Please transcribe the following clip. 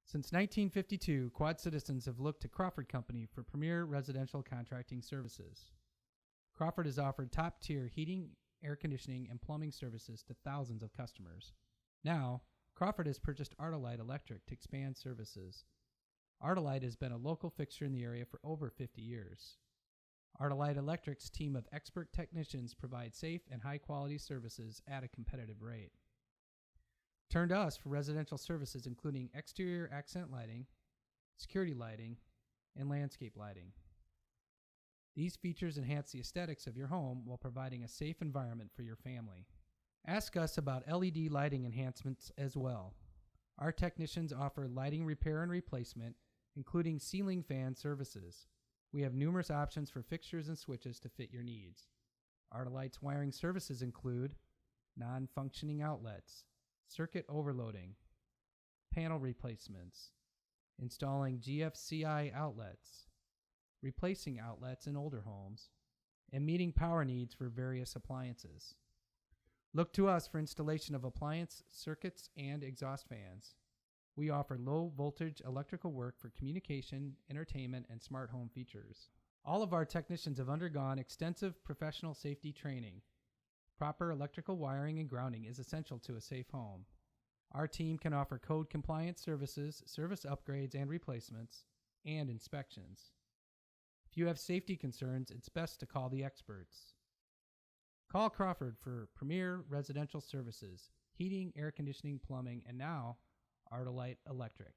Since 1952, Quad citizens have looked to Crawford Company for premier residential contracting services. Crawford has offered top-tier heating, air conditioning, and plumbing services to thousands of customers. Now, Crawford has purchased Artolite Electric to expand services. Artolite has been a local fixture in the area for over 50 years. Artolite Electric's team of expert technicians provide safe and high-quality services at a competitive rate. Turn to us for residential services including exterior accent lighting, security lighting, and landscape lighting. These features enhance the aesthetics of your home while providing a safe environment for your family. Ask us about LED lighting enhancements as well. Our technicians offer lighting repair and replacement, including ceiling fan services. We have numerous options for fixtures and switches to fit your needs. Artolite's wiring services include non-functioning outlets, circuit overloading, panel replacements, installing GFCI outlets, replacing outlets in older homes, and meeting power needs for various appliances. Look to us for installation of appliance, circuits, and exhaust fans. We offer low-voltage electrical work for communication, entertainment, and smart home features. All of our technicians have undergone extensive professional safety training. Proper electrical wiring and grounding is essential to a safe home. Our team can offer code compliance services, service upgrades and replacements, and inspections. If you have safety concerns, it's best to call the experts. Call Crawford for premier residential services, heating, air conditioning, plumbing, and now Artolite Electric.